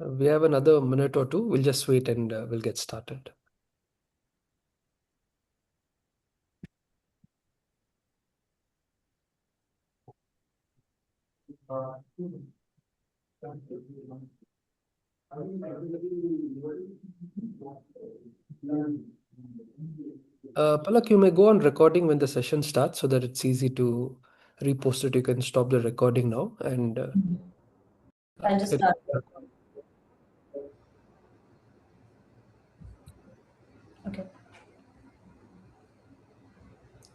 We have another minute or two. We'll just wait and we'll get started. Palak, you may go on recording when the session starts so that it's easy to repost it. You can stop the recording now and I'll just it- start. Okay.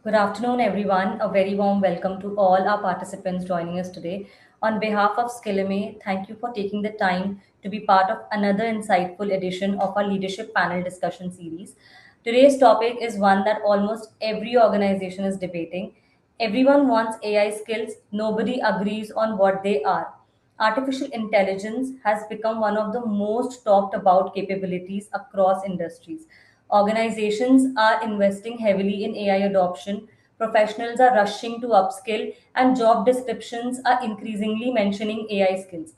Good afternoon, everyone. A very warm welcome to all our participants joining us today. On behalf of Skillame, thank you for taking the time to be part of another insightful edition of our leadership panel discussion series. Today's topic is one that almost every organization is debating. Everyone wants AI skills, nobody agrees on what they are. Artificial intelligence has become one of the most talked about capabilities across industries. Organizations are investing heavily in AI adoption, professionals are rushing to upskill, and job descriptions are increasingly mentioning AI skills.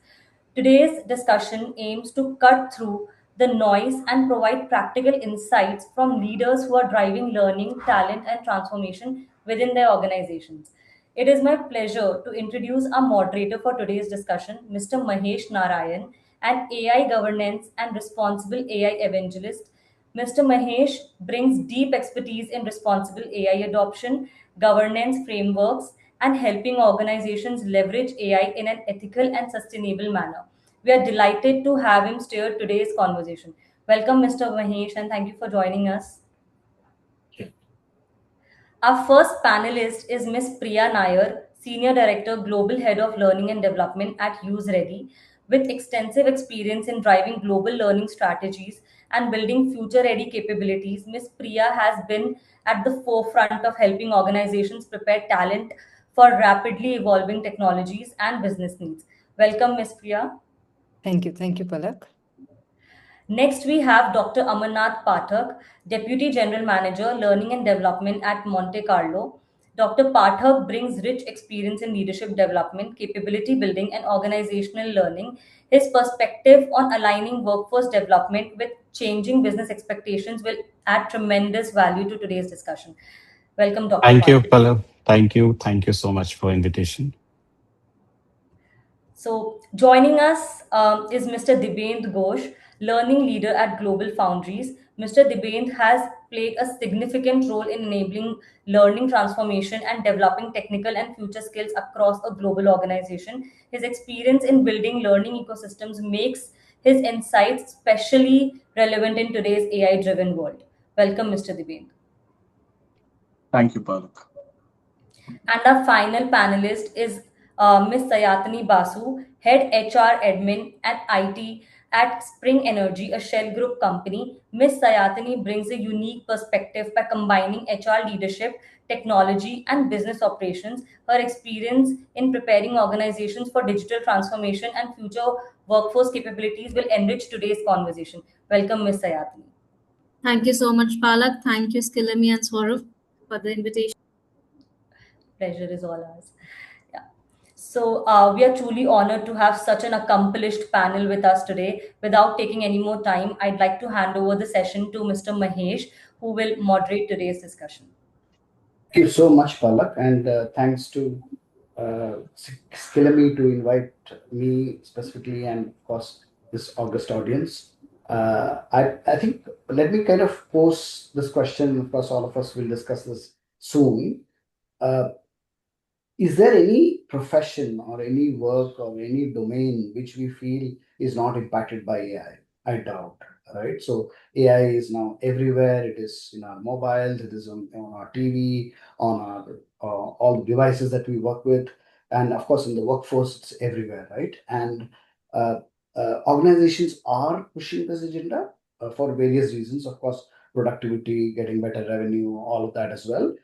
Today's discussion aims to cut through the noise and provide practical insights from leaders who are driving learning, talent, and transformation within their organizations. It is my pleasure to introduce our moderator for today's discussion, Mr. Mahesh Narayan, an AI governance and responsible AI evangelist. Mr. Mahesh brings deep expertise in responsible AI adoption, governance frameworks, and helping organizations leverage AI in an ethical and sustainable manner. We are delighted to have him steer today's conversation. Welcome, Mr. Mahesh, and thank you for joining us. Our first panelist is Ms. Priya Nair, Senior Director, Global Head of Learning and Development at UseReady. With extensive experience in driving global learning strategies and building future ready capabilities, Ms. Priya has been at the forefront of helping organizations prepare talent for rapidly evolving technologies and business needs. Welcome, Ms. Priya. Thank you. Thank you, Palak. Next, we have Dr. Amarnath Pathak, Deputy General Manager, Learning and Development at Monte Carlo. Dr. Pathak brings rich experience in leadership development, capability building, and organizational learning. His perspective on aligning workforce development with changing business expectations will add tremendous value to today's discussion. Welcome, Dr. Thank you, Pathak. Palav. Thank you. Thank you so much for invitation. So, joining us is Mr. Dibendra Ghosh, learning leader at Global Foundries. Mr. Dibendra has played a significant role in enabling learning transformation and developing technical and future skills across a global organization. His experience in building learning ecosystems makes his insights especially relevant in today's AI driven world. Welcome, Mr. Dibendra. Thank you, Palak. And our final panelist is Ms. Sayatani Basu, Head HR Admin and IT at Spring Energy, a Shell Group company. Ms. Sayatani brings a unique perspective by combining HR leadership, technology, and business operations. Her experience in preparing organizations for digital transformation and future workforce capabilities will enrich today's conversation. Welcome, Ms. Sayatani. Thank you so much, Palak. Thank you, Skillamy and Swarup, for the invitation. Pleasure is all ours. Yeah. So we are truly honored to have such an accomplished panel with us today. Without taking any more time, I'd like to hand over the session to Mr. Mahesh, who will moderate today's discussion. Thank you so much, Palak, and thanks to Skillamy to invite me specifically and of course this August audience. I think let me kind of pose this question. Of course, all of us will discuss this soon. Uh, is there any profession or any work or any domain which we feel is not impacted by AI? I doubt, right? So AI is now everywhere. It is in our mobiles, it is on our TV, on our all the devices that we work with, and of course in the workforce, it's everywhere, right? And uh, organizations are pushing this agenda for various reasons. Of course, productivity, getting better revenue, all of that as well,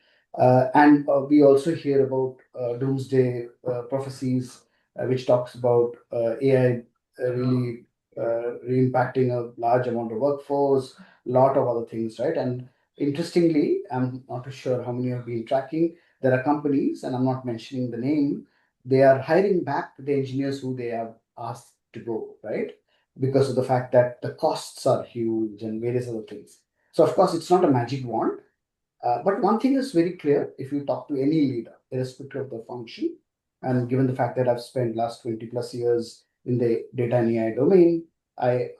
and we also hear about doomsday prophecies, which talks about AI really impacting a large amount of workforce, a lot of other things, right? And interestingly, I'm not too sure how many have been tracking. There are companies, and I'm not mentioning the name, they are hiring back the engineers who they have asked to go, right? because of the fact that the costs are huge and various other things. So, of course, it's not a magic wand. But one thing is very clear: if you talk to any leader, irrespective of the function, and given the fact that I've spent last 20 plus years in the data and AI domain, I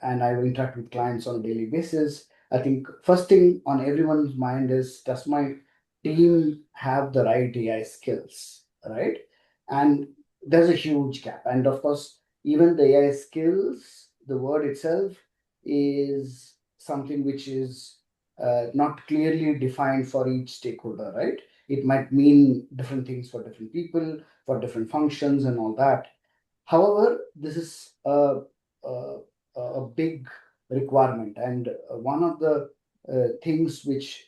interact with clients on a daily basis. I think first thing on everyone's mind is, does my team have the right AI skills, right? And there's a huge gap. And of course, even the AI skills, the word itself is something which is not clearly defined for each stakeholder, right? It might mean different things for different people, for different functions, and all that. However, this is a, a big requirement, and one of the things which,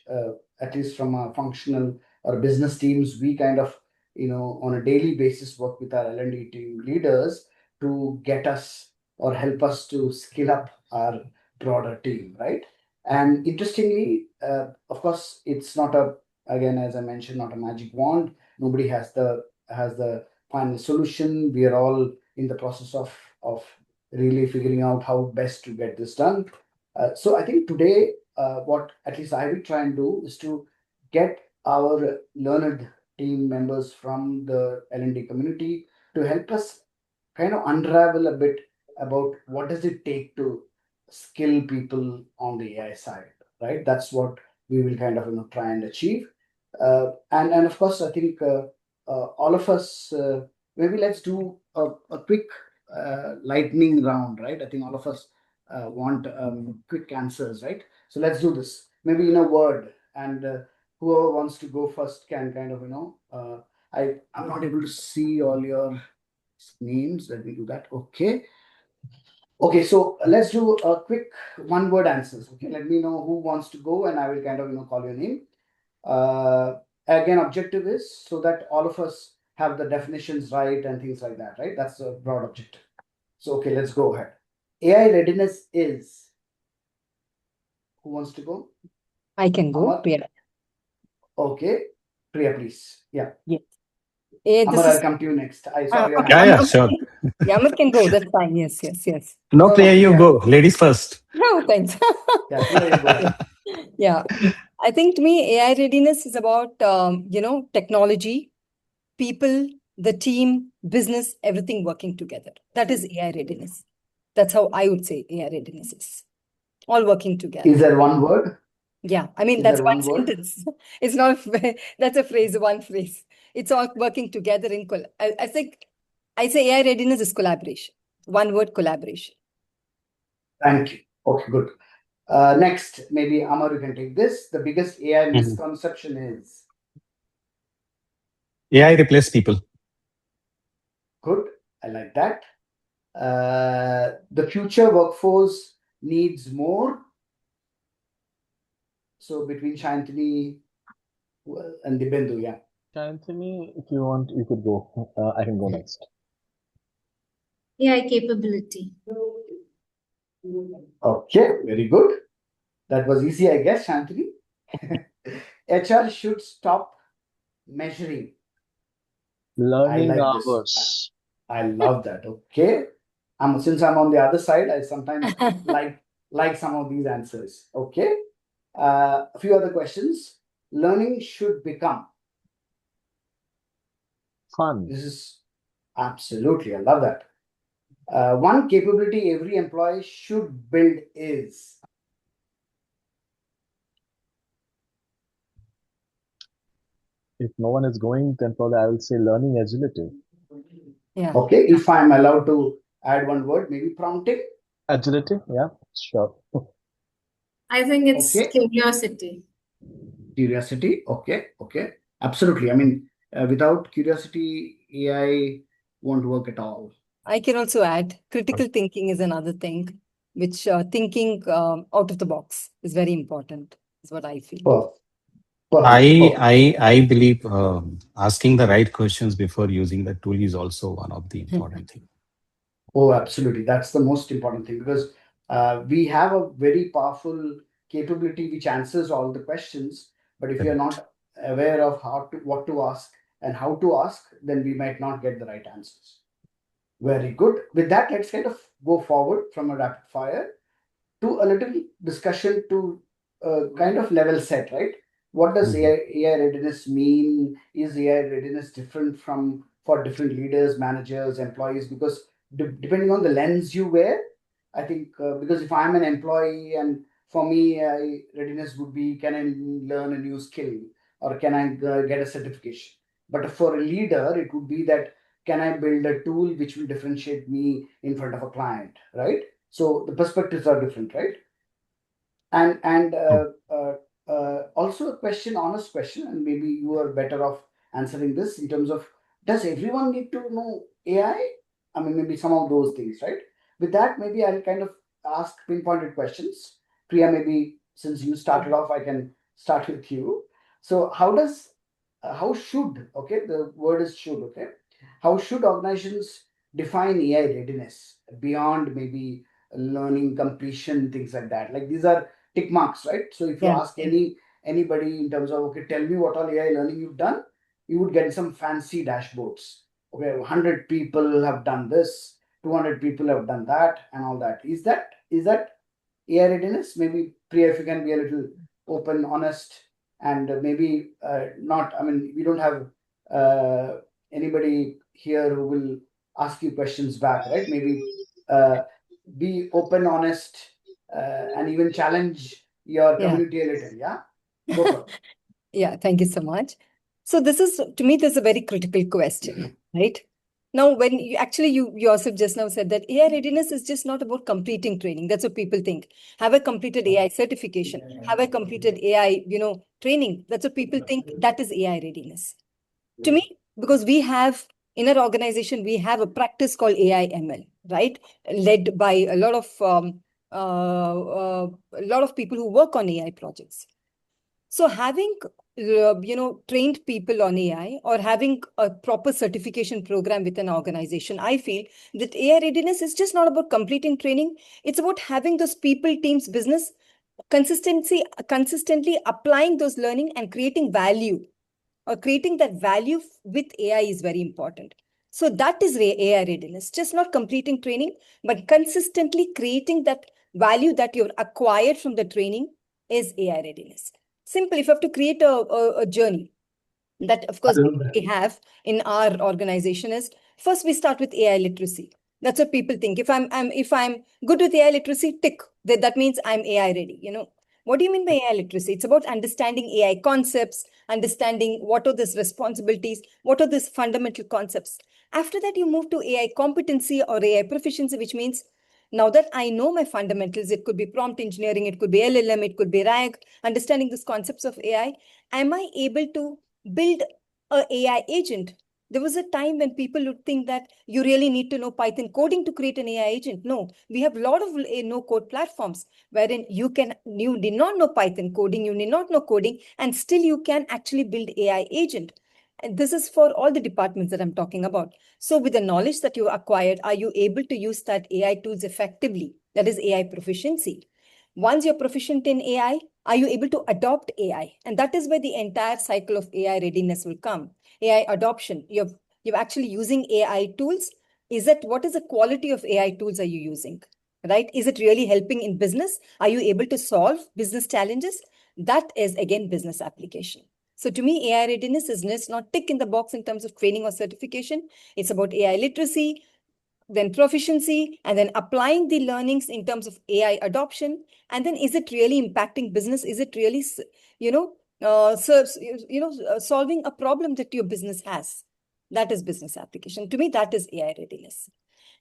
at least from a functional or business teams, we kind of, on a daily basis work with our L&D team leaders to get us or help us to skill up our broader team, right? And interestingly, of course, it's not again, as I mentioned, not a magic wand. Nobody has the final solution. We are all in the process of really figuring out how best to get this done. So I think today, what at least I will try and do is to get our learned team members from the L&D community to help us kind of unravel a bit about what does it take to skill people on the AI side, right? That's what we will kind of try and achieve. And of course, I think all of us, maybe let's do a quick lightning round, right? I think all of us want quick answers, right? So let's do this. Maybe in a word, and whoever wants to go first can kind of, I'm not able to see all your names. Let me do that. Okay. Okay, so let's do a quick one-word answers. Okay, let me know who wants to go, and I will kind of call your name. Again, objective is so that all of us have the definitions right and things like that, right? That's a broad objective. So okay, let's go ahead. AI readiness is. Who wants to go? I can go. Amar? Priya. Okay, Priya, please. Yeah. Yes. Amar, I'll come to you next. I saw your hand. Yeah, yeah, sure. Amar can go. That's fine. Yes, yes, yes. No, No, Priya, you Priya. go. Ladies first. No, thanks. Yeah, Priya, you go ahead. Yeah. I think to me, AI readiness is about, technology, people, the team, business, everything working together. That is AI readiness. That's how I would say AI readiness is. All working together. Is there one word? Yeah, I mean, Is that's there one one word? sentence. It's not, that's a phrase, one phrase. It's all working together in, I think, I say AI readiness is collaboration. One word, collaboration. Thank you. Okay, good. Next, maybe Amar, you can take this. The biggest AI Mhm. misconception is. AI replace people. Good. I like that. The future workforce needs more. So between Shantini and Dibyendu, yeah. Anthony, if you want, you could go. I can go next. AI capability. Okay, very good. That was easy, I guess, Shantini. HR should stop measuring. Learning like this. hours. I love that. Okay. Since I'm on the other side, I sometimes like some of these answers. Okay. A few other questions. Learning should become. Fun. This is absolutely, I love that. One capability every employee should build is. If no one is going, then probably I will say learning agility. Yeah. Okay. If I'm allowed to add one word, maybe prompting. Agility, yeah, sure. I think it's Okay. curiosity. Curiosity. Okay. Okay. Absolutely. I mean, without curiosity, AI won't work at all. I can also add critical thinking is another thing, which thinking out of the box is very important, is what I feel. Perfect. I believe asking the right questions before using the tool is also one of the important things. Oh, absolutely. That's the most important thing because we have a very powerful capability which answers all the questions. But if you're not aware of what to ask and how to ask, then we might not get the right answers. Very good. With that, let's kind of go forward from a rapid fire to a little discussion to kind of level set, right? What does AI readiness mean? Is AI readiness different from for different leaders, managers, employees? Because depending on the lens you wear, I think because if I'm an employee and for me, readiness would be, can I learn a new skill or can I get a certification? But for a leader, it would be that can I build a tool which will differentiate me in front of a client, right? So the perspectives are different, right? And also a question, honest question, and maybe you are better off answering this in terms of, does everyone need to know AI? I mean, maybe some of those things, right? With that, maybe I'll kind of ask pinpointed questions. Priya, maybe since you started off, I can start with you. So how should, okay, the word is should, okay? How should organizations define AI readiness beyond maybe learning completion, things like that? Like these are tick marks, right? So if you Yeah. ask anybody in terms of, okay, tell me what all AI learning you've done, you would get some fancy dashboards. Okay, 100 people have done this, 200 people have done that, and all that. Is that AI readiness? Maybe Priya, if you can be a little open, honest, and maybe not. I mean, we don't have anybody here who will ask you questions back, right? Maybe be open, honest, and even challenge your Yeah. community a little. Yeah, go for it. Yeah, thank you so much. So this is, to me, this is a very critical question, right? Now, when you actually, you yourself just now said that AI readiness is just not about completing training. That's what people think. Have I completed AI certification? Have I completed AI, training? That's what people think. That is AI readiness. To me, because we have in our organization, we have a practice called AI ML, right? Led by a lot of people who work on AI projects. So having trained people on AI or having a proper certification program with an organization, I feel that AI readiness is just not about completing training. It's about having those people, teams, business consistently applying those learning and creating value or creating that value with AI is very important. So that is AI readiness, just not completing training, but consistently creating that value that you've acquired from the training is AI readiness. Simple, if you have to create a journey, that of course we have in our organization is, first we start with AI literacy. That's what people think. If I'm good with AI literacy, tick. That means I'm AI ready. What do you mean by AI literacy? It's about understanding AI concepts, understanding what are these responsibilities, what are these fundamental concepts. After that, you move to AI competency or AI proficiency, which means now that I know my fundamentals, it could be prompt engineering, it could be LLM, it could be RAG, understanding these concepts of AI, am I able to build a AI agent? There was a time when people would think that you really need to know Python coding to create an AI agent. No, we have a lot of no-code platforms wherein you need not know Python coding, you need not know coding, and still you can actually build AI agent. And this is for all the departments that I'm talking about. So with the knowledge that you acquired, are you able to use that AI tools effectively? That is AI proficiency. Once you're proficient in AI, are you able to adopt AI? And that is where the entire cycle of AI readiness will come. AI adoption. You're actually using AI tools. What is the quality of AI tools are you using? Right? Is it really helping in business? Are you able to solve business challenges? That is again business application. So to me, AI readiness is not tick in the box in terms of training or certification. It's about AI literacy, then proficiency, and then applying the learnings in terms of AI adoption. And then is it really impacting business? Is it really, solving a problem that your business has? That is business application. To me, that is AI readiness.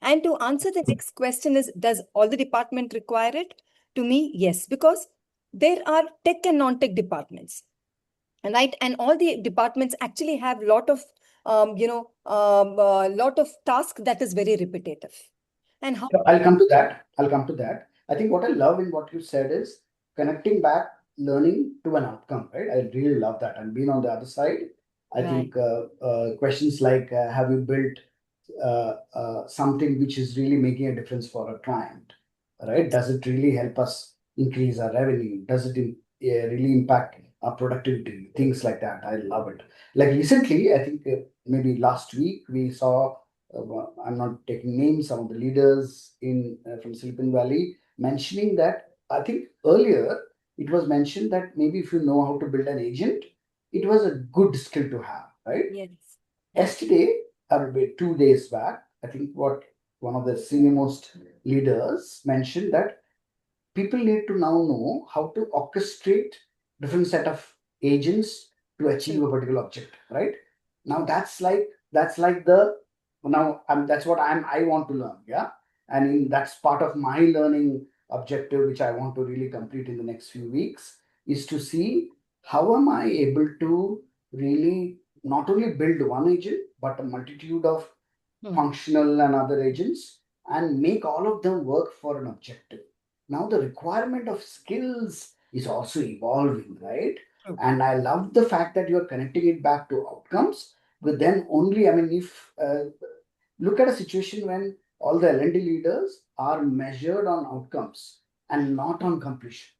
And to answer the next question is, does all the department require it? To me, yes, because there are tech and non-tech departments. Right, and all the departments actually have lot of lot of tasks that is very repetitive. And how I'll come to that. I think what I love in what you said is connecting back learning to an outcome, right? I really love that. And being on the other side, I think questions like have you built something which is really making a difference for a client, right? Does it really help us increase our revenue? Does it really impact our productivity? Things like that. I love it. Like recently, I think maybe last week we saw I'm not taking names, some of the leaders in from Silicon Valley mentioning that I think earlier it was mentioned that maybe if you know how to build an agent, it was a good skill to have, right? Yes. Yesterday, or maybe 2 days back, I think what one of the senior most leaders mentioned that people need to now know how to orchestrate different set of agents to achieve a particular objective, right? Now that's like the now that's what I want to learn, yeah, and that's part of my learning objective, which I want to really complete in the next few weeks, is to see how am I able to really not only build one agent but a multitude of functional and other agents and make all of them work for an objective. Now the requirement of skills is also evolving, right? True. And I love the fact that you're connecting it back to outcomes. But then only, I mean, if look at a situation when all the L&D leaders are measured on outcomes and not on completion.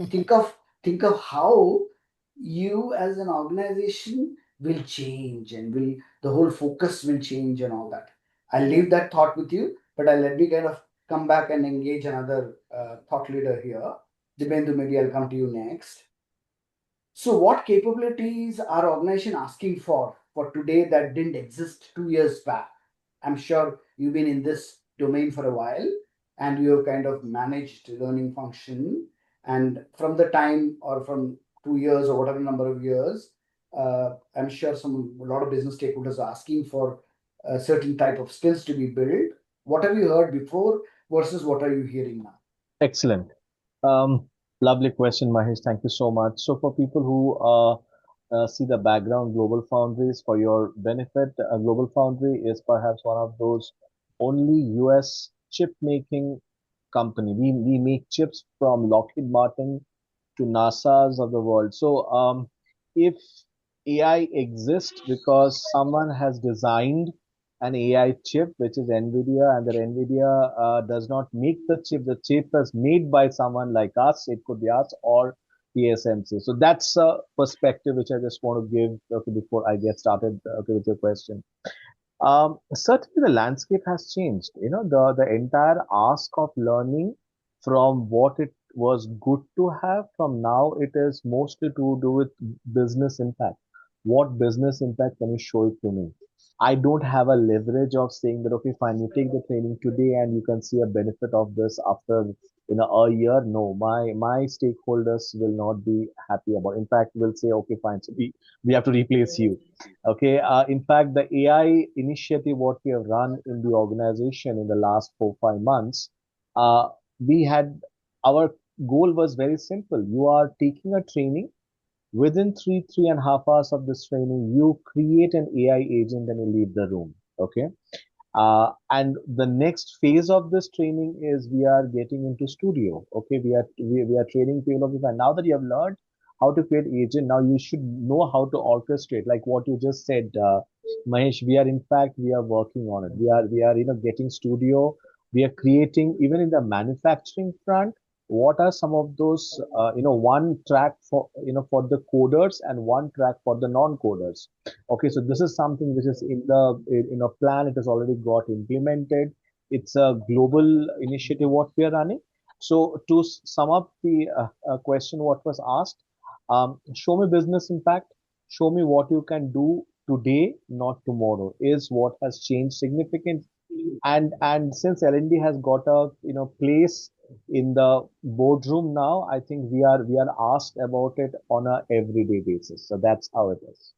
think of think of how you as an organization will change and will the whole focus will change and all that. I'll leave that thought with you, but I'll let me kind of come back and engage another thought leader here. Dibendu, maybe I'll come to you next. So what capabilities are organization asking for today that didn't exist 2 years back? I'm sure you've been in this domain for a while and you've kind of managed learning function. And from the time or from 2 years or whatever number of years, I'm sure a lot of business stakeholders are asking for a certain type of skills to be built. What have you heard before versus what are you hearing now? Excellent. Lovely question, Mahesh. Thank you so much. So for people who see the background, Global Foundries, for your benefit, Global Foundry is perhaps one of those only US chip making company. We make chips from Lockheed Martin to NASA's of the world. So if AI exists because someone has designed an AI chip, which is NVIDIA, and that NVIDIA does not make the chip is made by someone like us, it could be us or TSMC. So that's a perspective which I just want to give before I get started with your question. Certainly the landscape has changed. You know, the entire ask of learning from what it was good to have from now it is mostly to do with business impact. What business impact can you show it to me? I don't have a leverage of saying that, okay, fine, you take the training today and you can see a benefit of this after a year. No, my stakeholders will not be happy about. In fact, will say, okay, fine, so we have to replace you. Okay. In fact, the AI initiative, what we have run in the organization in the last 4, 5 months, we had our goal was very simple. You are taking a training. Within 3.5 hours of this training, you create an AI agent and you leave the room. Okay. And the next phase of this training is we are getting into studio. Okay, we are training people of the now that you have learned how to create agent, now you should know how to orchestrate. Like what you just said, Mahesh, we are working on it. We are getting studio. We are creating even in the manufacturing front. What are some of those one track for for the coders and one track for the non-coders? Okay, so this is something which is in the plan. It has already got implemented. It's a global initiative what we are running. So to sum up the question, what was asked, show me business impact. Show me what you can do today, not tomorrow. Is what has changed significantly. And since L&D has got a place in the boardroom now, I think we are asked about it on a everyday basis. So that's how it is.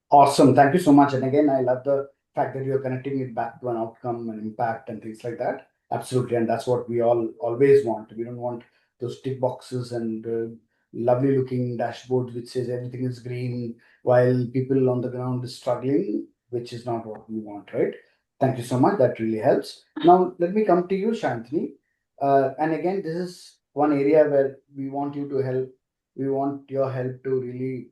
Awesome. Thank you so much. And again, I love the fact that you're connecting it back to an outcome and impact and things like that. Absolutely. And that's what we all always want. We don't want those tick boxes and lovely looking dashboards which says everything is green while people on the ground is struggling, which is not what we want, right? Thank you so much. That really helps. Now, let me come to you, Shantini. And again, this is one area where we want you to help. We want your help to really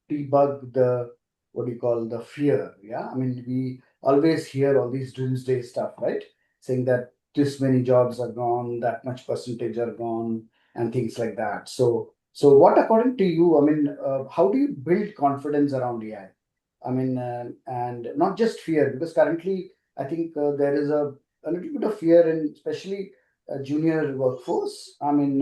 debug the what do you call the fear. Yeah, I mean we always hear all these doomsday stuff, right? Saying that this many jobs are gone, that much percentage are gone, and things like that. So what according to you, I mean, how do you build confidence around AI? I mean, and not just fear, because currently I think there is a little bit of fear in especially junior workforce. I mean,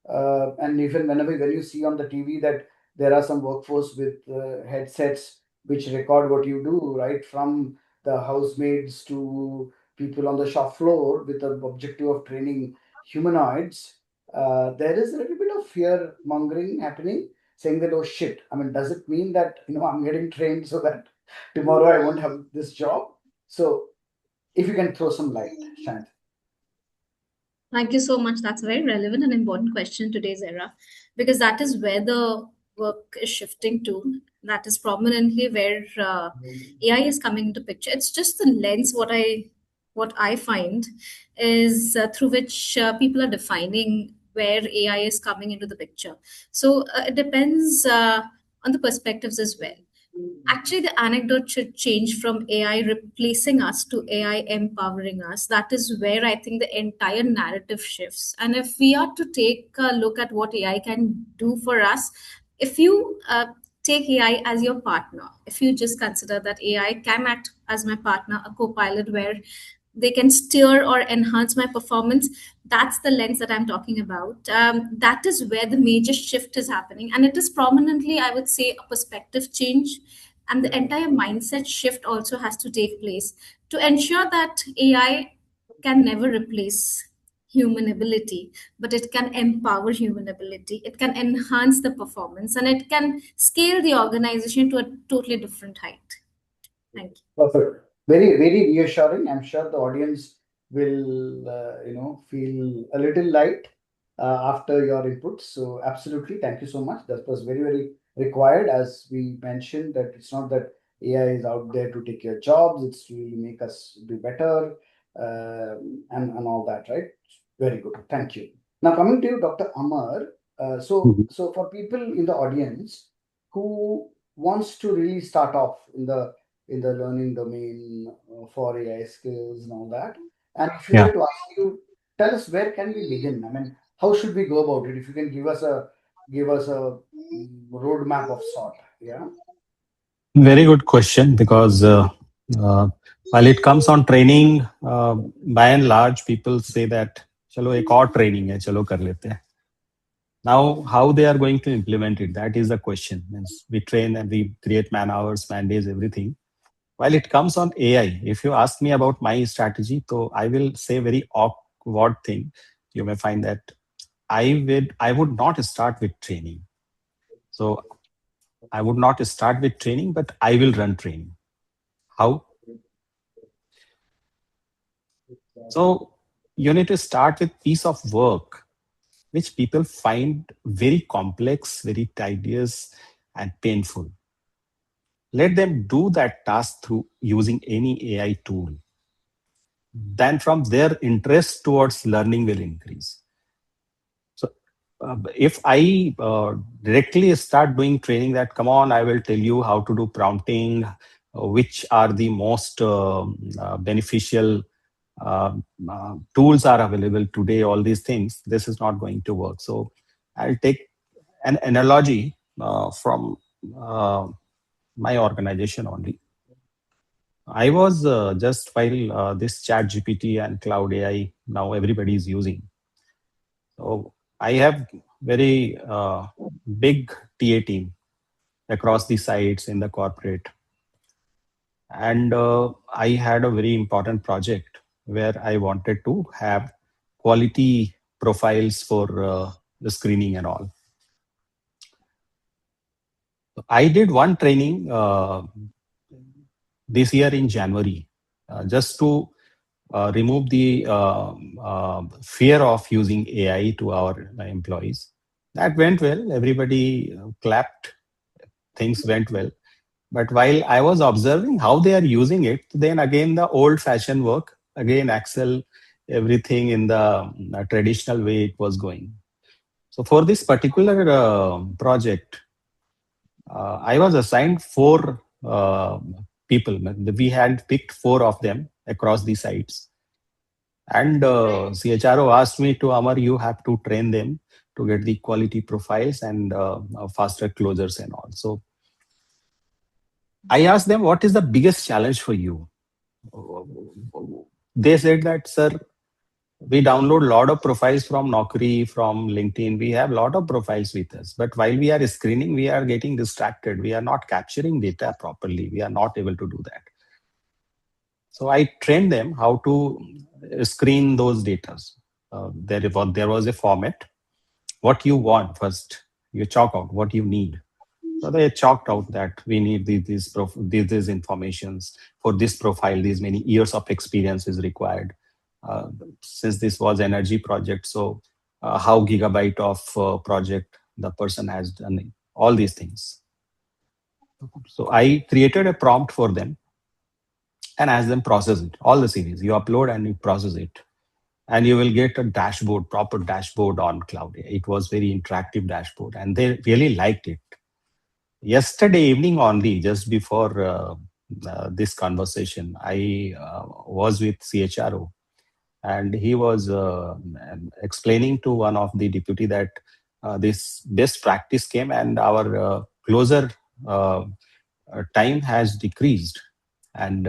and even when you see on the TV that there are some workforce with headsets which record what you do, right from the housemaids to people on the shop floor with the objective of training humanoids. There is a little bit of fear mongering happening, saying that, oh shit, I mean, does it mean that I'm getting trained so that tomorrow I won't have this job? So if you can throw some light, Shant. Thank you so much. That's a very relevant and important question in today's era, because that is where the work is shifting to. That is prominently where AI is coming into picture. It's just the lens. What I find is through which people are defining where AI is coming into the picture. So it depends on the perspectives as well. Actually, the anecdote should change from AI replacing us to AI empowering us. That is where I think the entire narrative shifts. And if we are to take a look at what AI can do for us, if you take AI as your partner, if you just consider that AI can act as my partner, a co pilot where they can steer or enhance my performance, that's the lens that I'm talking about. That is where the major shift is happening. And it is prominently, I would say, a perspective change. And the entire mindset shift also has to take place to ensure that AI can never replace human ability, but it can empower human ability. It can enhance the performance and it can scale the organization to a totally different height. Thank you. Perfect. Very, very reassuring. I'm sure the audience will, feel a little light after your input. So absolutely, thank you so much. That was very, very required. As we mentioned, that it's not that AI is out there to take your jobs. It's to really make us do better and all that, right? Very good. Thank you. Now coming to you, Dr. Amar. So for people in the audience who wants to really start off in the learning domain for AI skills and all that. And if you Yeah. were to ask you, tell us where can we begin? I mean, how should we go about it? If you can give us a roadmap of sort. Yeah. Very good question, because uh, while it comes on training, by and large, people say that, chalo ek aur training hai, chalo kar lete hain. Now, how they are going to implement it, that is the question. Means we train and we create man hours, man days, everything. While it comes on AI, if you ask me about my strategy, so I will say very awkward thing. You may find that I would not start with training. So I would not start with training, but I will run training. How? So you need to start with piece of work which people find very complex, very tedious, and painful. Let them do that task through using any AI tool. Then from their interest towards learning will increase. So if I directly start doing training that, come on, I will tell you how to do prompting, which are the most beneficial tools are available today, all these things, this is not going to work. So I'll take an analogy from my organization only. I was just while this chat GPT and cloud AI now everybody is using. So I have very big TA team across the sites in the corporate. And I had a very important project where I wanted to have quality profiles for the screening and all. I did one training this year in January, just to remove the fear of using AI to our employees. That went well. Everybody clapped. Things went well. But while I was observing how they are using it, then again the old-fashioned work, again Excel, everything in the traditional way it was going. So for this particular project, I was assigned 4 people. We had picked 4 of them across the sites. And CHRO asked me to, Amar, you have to train them to get the quality profiles and faster closures and all. So I asked them, what is the biggest challenge for you? they said that, sir, we download a lot of profiles from Naukri, from LinkedIn. We have a lot of profiles with us. But while we are screening, we are getting distracted. We are not capturing data properly. We are not able to do that. So I trained them how to screen those data. There was a format. What you want first, you chalk out what you need. So they chalked out that we need these informations for this profile. These many years of experience is required. Since this was energy project, so how gigabyte of project the person has done, all these things. So I created a prompt for them and asked them process it, all the series. You upload and you process it. And you will get a dashboard, proper dashboard on cloud. It was very interactive dashboard and they really liked it. Yesterday evening only, just before this conversation, I was with CHRO and he was explaining to one of the deputy that this best practice came and our closer time has decreased. And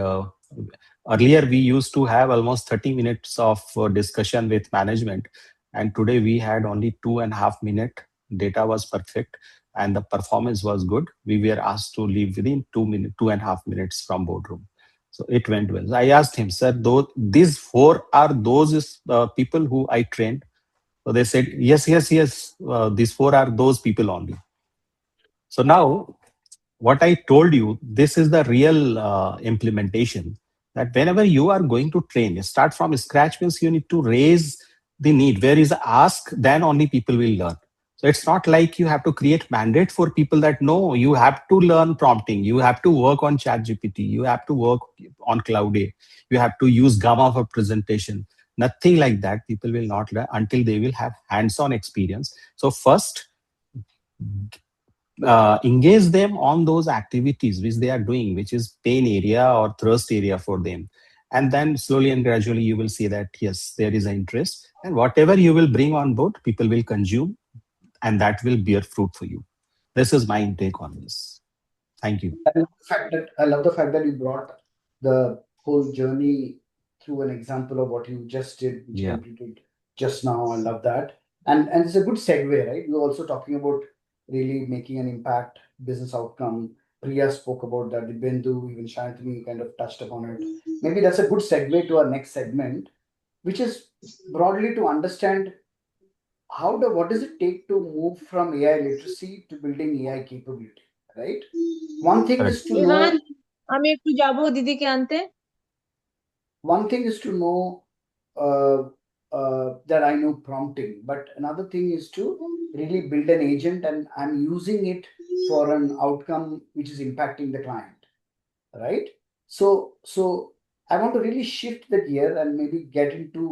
earlier we used to have almost 30 minutes of discussion with management, and today we had only 2.5 minutes. Data was perfect and the performance was good. We were asked to leave within 2.5 minutes from boardroom. So it went well. I asked him, sir, these 4 are those people who I trained? So they said, yes. These 4 are those people only. So now, what I told you, this is the real implementation. That whenever you are going to train, start from scratch means you need to raise the need. Where is the ask, then only people will learn. So it's not like you have to create mandate for people that no, you have to learn prompting, you have to work on ChatGPT, you have to work on Cloud-A, you have to use Gamma for presentation. Nothing like that. People will not learn until they will have hands-on experience. So first, engage them on those activities which they are doing, which is pain area or thrust area for them. And then slowly and gradually you will see that, yes, there is an interest. And whatever you will bring on board, people will consume and that will bear fruit for you. This is my take on this. Thank you. I love the fact that you brought the whole journey through an example of what you just did, which you completed just now. I love that. And it's a good segue, right? We're also talking about really making an impact, business outcome. Priya spoke about that. Dibyendu, even Shantini kind of touched upon it. Maybe that's a good segue to our next segment, which is broadly to understand what does it take to move from AI literacy to building AI capability, right? One thing is to know. আমি একটু যাবো দিদিকে আনতে। One thing is to know that I know prompting, but another thing is to really build an agent and I'm using it for an outcome which is impacting the client, right? So I want to really shift the gear and maybe get into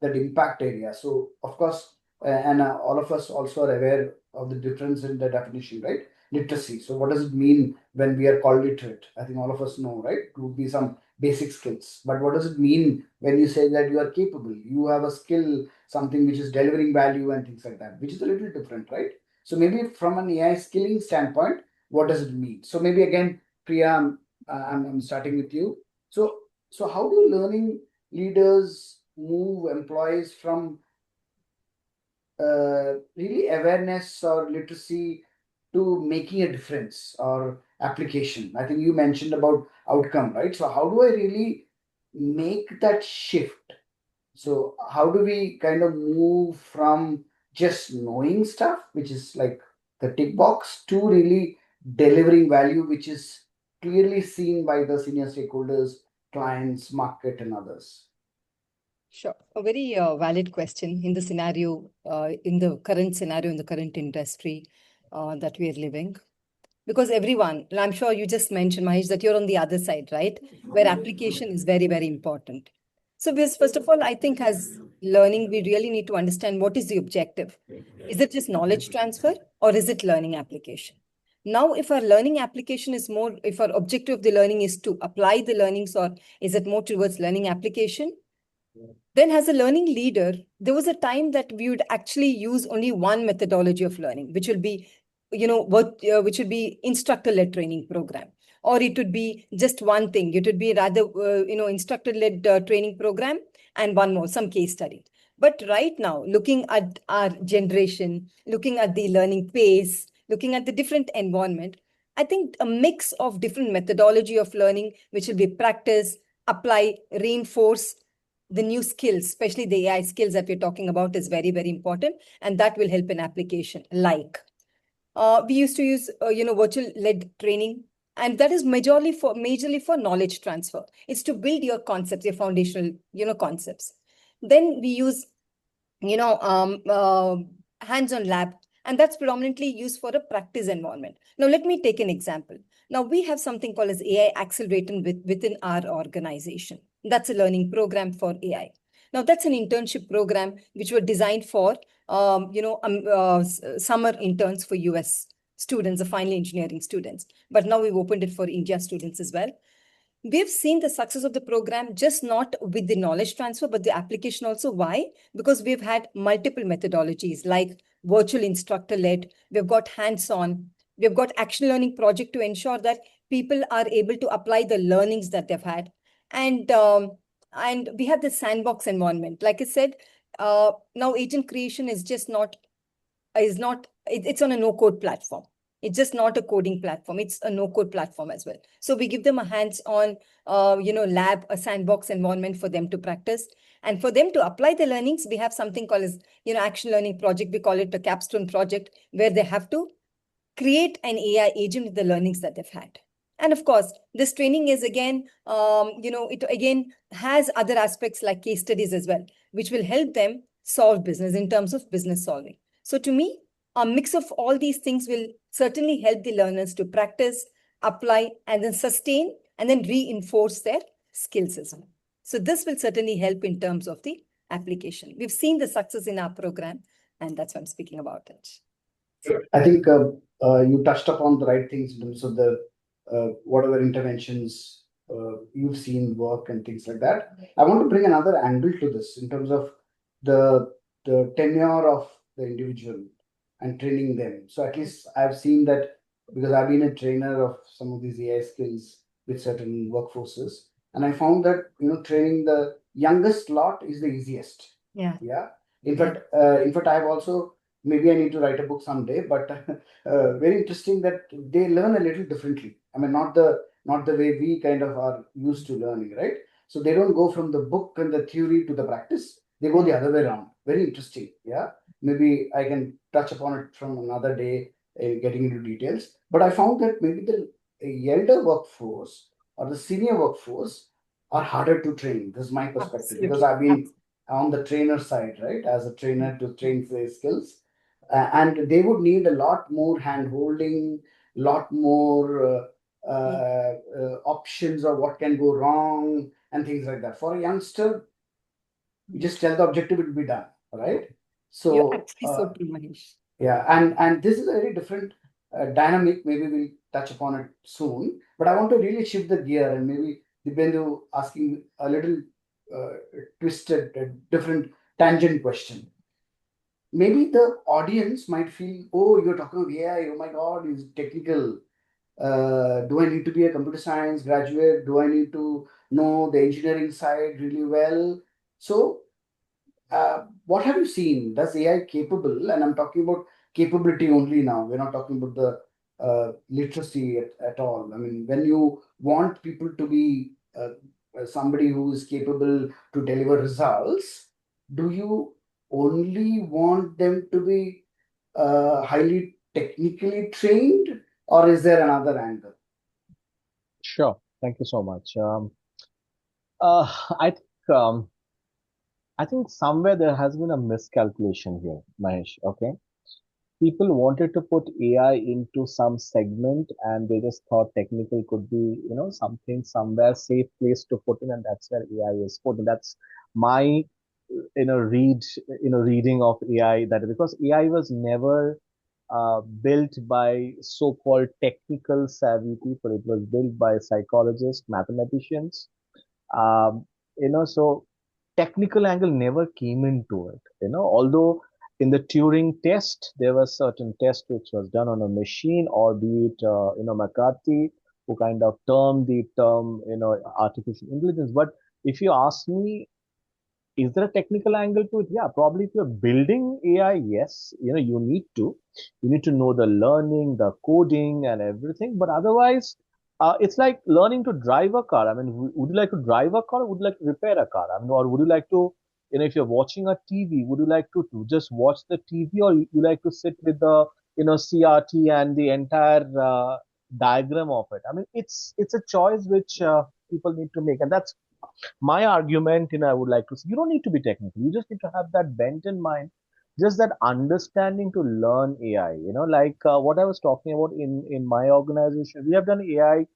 that impact area. So of course, and all of us also are aware of the difference in the definition, right? Literacy. So what does it mean when we are called literate? I think all of us know, right? It would be some basic skills. But what does it mean when you say that you are capable? You have a skill, something which is delivering value and things like that, which is a little different, right? So maybe from an AI skilling standpoint, what does it mean? So maybe again, Priya, I'm starting with you. So how do learning leaders move employees from really awareness or literacy to making a difference or application? I think you mentioned about outcome, right? So how do I really make that shift? So how do we kind of move from just knowing stuff, which is like the tick box, to really delivering value, which is clearly seen by the senior stakeholders, clients, market, and others? Sure. A very valid question in the scenario, in the current industry that we are living. Because everyone, and I'm sure you just mentioned, Mahesh, that you're on the other side, right? Where application is very, very important. So first of all, I think as learning, we really need to understand what is the objective. Is it just knowledge transfer or is it learning application? Now, if our learning application is more, if our objective of the learning is to apply the learnings, or is it more towards learning application? Then as a learning leader, there was a time that we would actually use only one methodology of learning, which will be, which would be instructor-led training program. or it would be just one thing. It would be rather, instructor-led training program and one more, some case study. But right now, looking at our generation, looking at the learning pace, looking at the different environment, I think a mix of different methodology of learning, which will be practice, apply, reinforce the new skills, especially the AI skills that we're talking about, is very, very important. And that will help in application. Like we used to use, virtual-led training, and that is majorly for knowledge transfer. It's to build your concepts, your foundational, concepts. Then we use, hands-on lab, and that's predominantly used for a practice environment. Now, let me take an example. Now, we have something called as AI Accelerator within our organization. That's a learning program for AI. Now, that's an internship program which were designed for, summer interns for US students, the final engineering students. But now we've opened it for India students as well. We've seen the success of the program, just not with the knowledge transfer, but the application also. Why? Because we've had multiple methodologies like virtual instructor-led, we've got hands-on, we've got action learning project to ensure that people are able to apply the learnings that they've had. And we have the sandbox environment. Like I said, now agent creation is it's on a no-code platform. It's just not a coding platform. It's a no-code platform as well. So we give them a hands-on, lab, a sandbox environment for them to practice. And for them to apply the learnings, we have something called as, action learning project. We call it the capstone project, where they have to create an AI agent with the learnings that they've had. And of course, this training is again, it again has other aspects like case studies as well, which will help them solve business in terms of business solving. So to me, a mix of all these things will certainly help the learners to practice, apply, and then sustain, and then reinforce their skills as well. So this will certainly help in terms of the application. We've seen the success in our program, and that's why I'm speaking about it. I think you touched upon the right things in terms of the whatever interventions you've seen work and things like that. I want to bring another angle to this in terms of the tenure of the individual and training them. So at least I've seen that, because I've been a trainer of some of these AI skills with certain workforces, and I found that training the youngest lot is the easiest. Yeah. Yeah. In fact, I have also, maybe I need to write a book someday, but very interesting that they learn a little differently. I mean, not the way we kind of are used to learning, right? So they don't go from the book and the theory to the practice. They go the other way around. Very interesting. Yeah. Maybe I can touch upon it from another day, getting into details. But I found that maybe the elder workforce or the senior workforce are harder to train. This is my perspective. Absolutely. Because I've been on the trainer side, right? As a trainer to train their skills. And they would need a lot more hand-holding, lot more options of what can go wrong and things like that. For a youngster, you just tell the objective, it will be done, right? So You're actually so true, Manish. yeah, and this is a very different dynamic. Maybe we'll touch upon it soon. But I want to really shift the gear, and maybe Dipendu asking a little twisted, different tangent question. Maybe the audience might feel, oh, you're talking about AI, oh my God, it's technical. Do I need to be a computer science graduate? Do I need to know the engineering side really well? So, what have you seen? Does AI capable, and I'm talking about capability only now, we're not talking about the literacy at all. I mean, when you want people to be somebody who is capable to deliver results, do you only want them to be highly technically trained, or is there another angle? Sure. Thank you so much. I think I think somewhere there has been a miscalculation here, Mahesh. Okay. People wanted to put AI into some segment and they just thought technical could be, something somewhere safe place to put in, and that's where AI is put. And that's my, reading of AI, that because AI was never built by so-called technical savvy people. It was built by psychologists, mathematicians, so technical angle never came into it, although in the Turing test, there was certain test which was done on a machine, or be it, McCarthy who kind of termed the term, artificial intelligence. But if you ask me, is there a technical angle to it? Yeah, probably if you're building AI, yes, you need to know the learning, the coding and everything. But otherwise, it's like learning to drive a car. I mean, would you like to drive a car or would you like to repair a car? I mean, or would you like to, if you're watching a TV, would you like to just watch the TV or you like to sit with the, CRT and the entire diagram of it? I mean, it's a choice which people need to make. And that's my argument, I would like to say, you don't need to be technical. You just need to have that bent in mind, just that understanding to learn AI. Like what I was talking about in my organization, we have done AI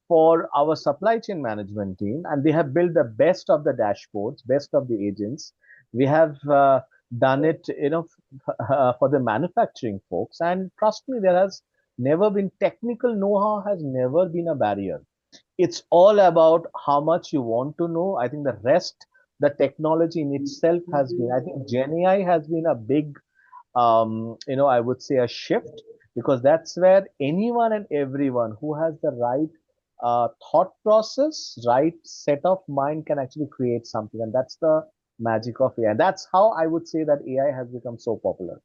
for our supply chain management team, and they have built the best of the dashboards, best of the agents. We have done it, for the manufacturing folks, and trust me, there has never been technical know-how has never been a barrier. It's all about how much you want to know. I think the rest, the technology in itself has been, I think Gen AI has been a big, I would say a shift, because that's where anyone and everyone who has the right thought process, right set of mind can actually create something. And that's the magic of AI. And that's how I would say that AI has become so popular.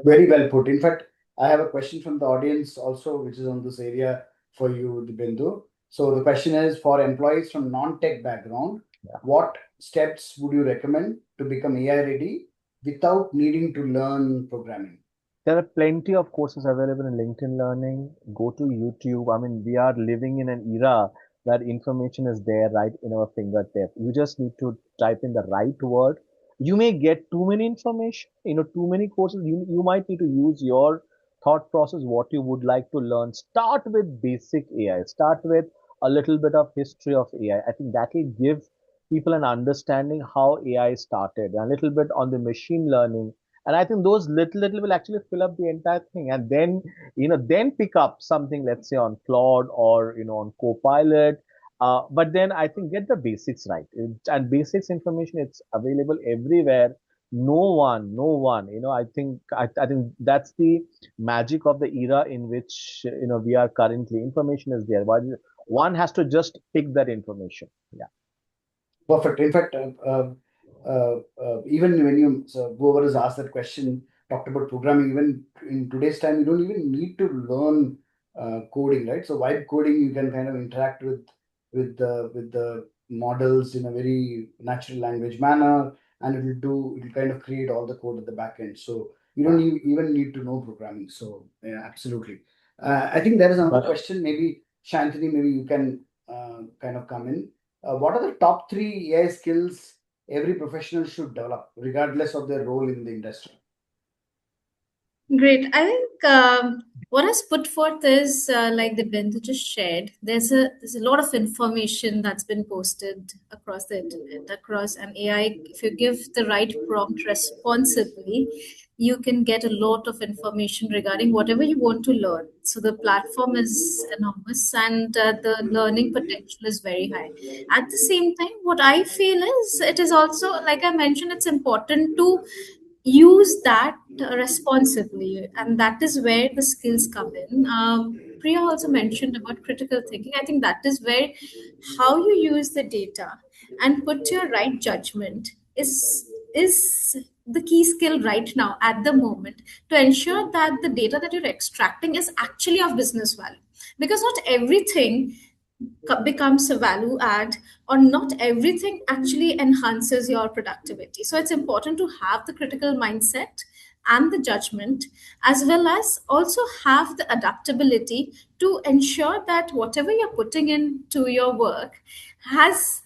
Very well put. In fact, I have a question from the audience also, which is on this area for you, Dibyendu. So the question is, for employees from non-tech background, what steps would you recommend to become AI ready without needing to learn programming? There are plenty of courses available in LinkedIn Learning. Go to YouTube. I mean, we are living in an era where information is there right in our fingertip. You just need to type in the right word. You may get too many information, too many courses. You might need to use your thought process, what you would like to learn. Start with basic AI. Start with a little bit of history of AI. I think that will give people an understanding how AI started, a little bit on the machine learning. And I think those little will actually fill up the entire thing. And then, then pick up something, let's say on Claude or, on Copilot. But then I think get the basics right. And basics information, it's available everywhere. No one, I think that's the magic of the era in which, we are currently. Information is there. One has to just pick that information. Yeah. Perfect. In fact, even when whoever has asked that question talked about programming, even in today's time, you don't even need to learn coding, right? So vibe coding, you can kind of interact with the models in a very natural language manner, and it'll kind of create all the code at the back end. So you don't even need to know programming. So yeah, absolutely. I think there is another question. Maybe Shantini, maybe you can kind of come in. What are the top 3 AI skills every professional should develop, regardless of their role in the industry? Great. I think what has put forth is like the Bindu just shared. There's a lot of information that's been posted across the internet, across an AI. If you give the right prompt responsibly, you can get a lot of information regarding whatever you want to learn. So the platform is enormous, and the learning potential is very high. At the same time, what I feel is it is also, like I mentioned, it's important to use that responsibly, and that is where the skills come in. Priya also mentioned about critical thinking. I think that is where how you use the data and put your right judgment is the key skill right now at the moment, to ensure that the data that you're extracting is actually of business value, because not everything becomes a value add, or not everything actually enhances your productivity. So it's important to have the critical mindset and the judgment, as well as also have the adaptability to ensure that whatever you're putting into your work has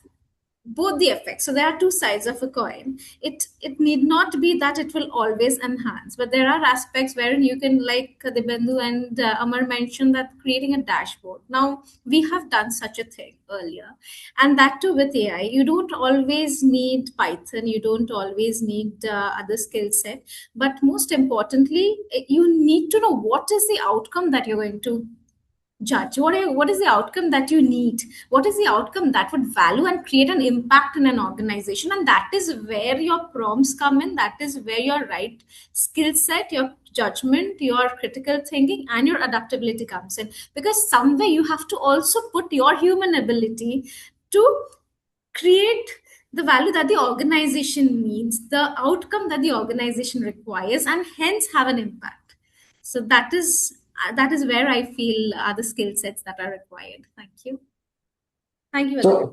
both the effects. So there are two sides of a coin. It need not be that it will always enhance, but there are aspects wherein you can, like Dibyendu and Amar mentioned, that creating a dashboard. Now we have done such a thing earlier, and that too with AI. You don't always need Python, you don't always need other skill set, but most importantly, you need to know what is the outcome that you're going to judge? What is the outcome that you need? What is the outcome that would value and create an impact in an organization? And that is where your prompts come in. That is where your right skill set, your judgment, your critical thinking, and your adaptability comes in. Because somewhere you have to also put your human ability to create the value that the organization needs, the outcome that the organization requires, and hence have an impact. So that is where I feel are the skill sets that are required. Thank you. Thank you. So,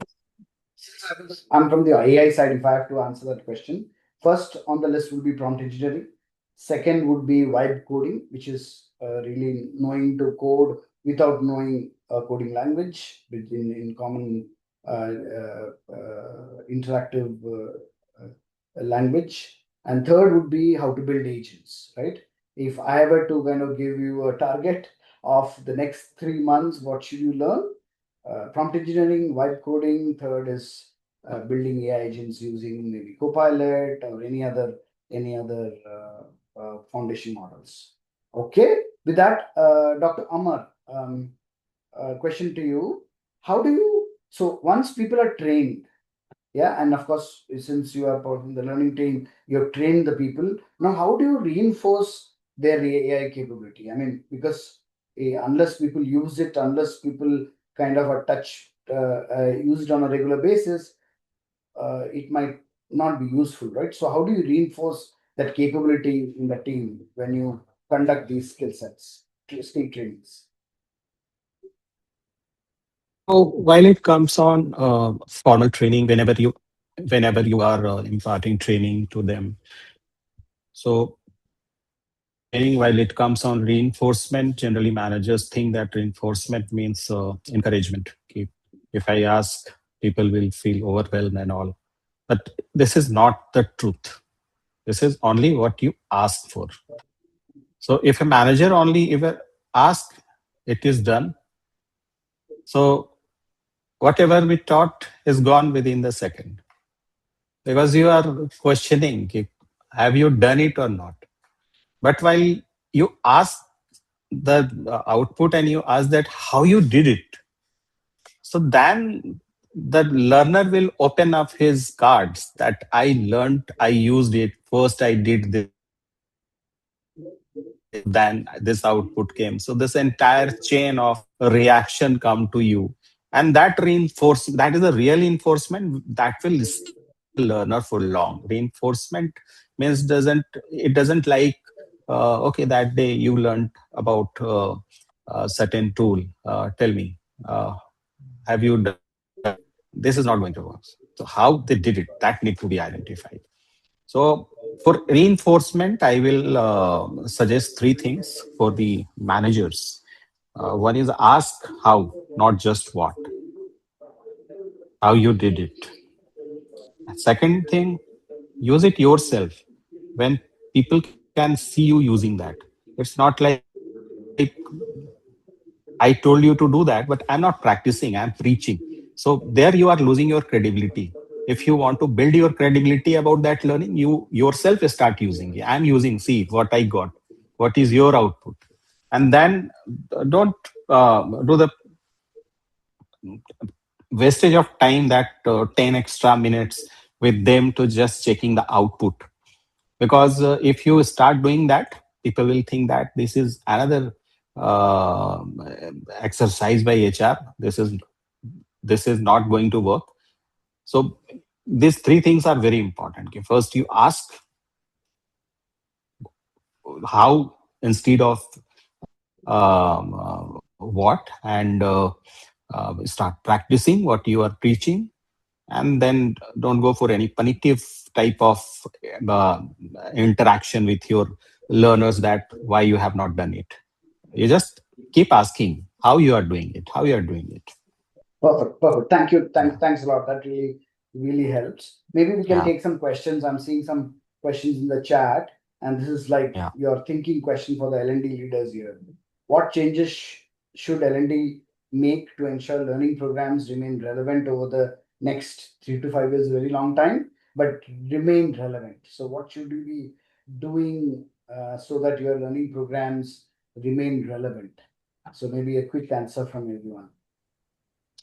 I'm from the AI side. If I have to answer that question, first on the list would be prompt engineering. Second would be vibe coding, which is really knowing to code without knowing a coding language, in common interactive language. And third would be how to build agents, right? If I were to kind of give you a target of the next 3 months, what should you learn? Prompt engineering, vibe coding. Third is building AI agents using maybe Copilot or any other foundation models. Okay, with that, Dr. Amar, question to you: how do you? So once people are trained, yeah, and of course, since you are part of the learning team, you have trained the people. Now, how do you reinforce their AI capability? I mean, because unless people use it, unless people kind of use it on a regular basis, it might not be useful, right? So, how do you reinforce that capability in the team when you conduct these skill trainings? So while it comes on formal training, whenever you are imparting training to them, so training, while it comes on reinforcement, generally managers think that reinforcement means encouragement. Okay. If I ask, people will feel overwhelmed and all. But this is not the truth. This is only what you ask for. So if a manager only ever asks, it is done. So whatever we taught is gone within the second. Because you are questioning, have you done it or not? But while you ask the output and you ask that how you did it, so then the learner will open up his cards that I learned, I used it, first I did this, then this output came. So this entire chain of reaction come to you, and that that is a real reinforcement that will stay learner for long. Reinforcement means doesn't like okay, that day you learned about a certain tool, tell me, have you done? This is not going to work. So how they did it, that need to be identified. So for reinforcement, I will suggest three things for the managers. One is ask how, not just what. How you did it. Second thing, use it yourself. When people can see you using that, it's not like I told you to do that, but I'm not practicing, I'm preaching. So there you are losing your credibility. If you want to build your credibility about that learning, you yourself start using it. I'm using, see what I got. What is your output? And then don't do the wastage of time, that 10 extra minutes with them to just checking the output. Because if you start doing that, people will think that this is another exercise by HR. This is not going to work. So these three things are very important. Okay, first you ask how instead of what, and start practicing what you are preaching, and then don't go for any punitive type of interaction with your learners that why you have not done it. You just keep asking how you are doing it, how you are doing it. Perfect. Thank you. Thanks a lot. That really helps. Maybe we can take some questions. I'm seeing some questions in the chat, and this is like your thinking question for the L&D leaders here. What changes should L&D make to ensure learning programs remain relevant over the next 3 to 5 years? Very long time, but remain relevant. So what should you be doing so that your learning programs remain relevant? So maybe a quick answer from everyone.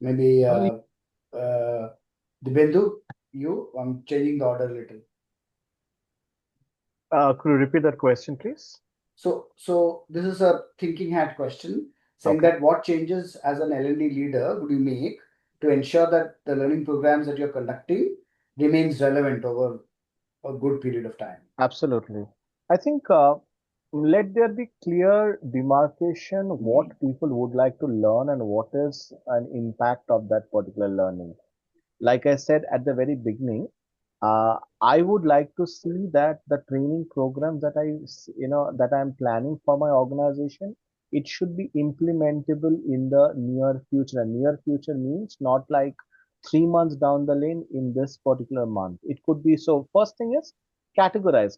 Maybe Dibendu, I'm changing the order a little. Could you repeat that question, please? So this is a thinking hat question saying Okay. that what changes as an L&D leader would you make to ensure that the learning programs that you're conducting remains relevant over a good period of time? Absolutely. I think let there be clear demarcation what people would like to learn and what is an impact of that particular learning. Like I said at the very beginning, I would like to see that the training programs that that I'm planning for my organization, it should be implementable in the near future. And near future means not like 3 months down the lane in this particular month. It could be so. First thing is categorize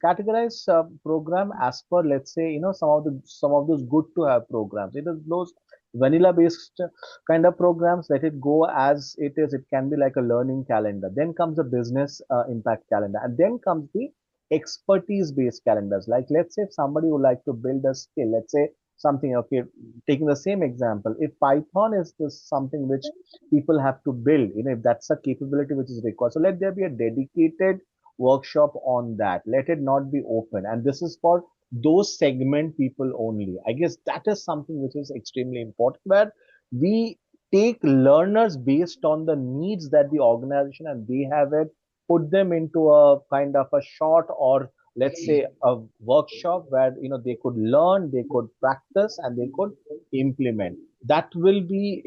program as per, let's say, some of those good to have programs. It is those vanilla based kind of programs, let it go as it is. It can be like a learning calendar. Then comes the business impact calendar, and then comes the expertise based calendars. Like, let's say if somebody would like to build a skill, let's say something, okay, taking the same example, if Python is this something which people have to build, if that's a capability which is required, so let there be a dedicated workshop on that. Let it not be open, and this is for those segment people only. I guess that is something which is extremely important, where we take learners based on the needs that the organization and they have it, put them into a kind of a short, or let's say a workshop where they could learn, they could practice, and they could implement. That will be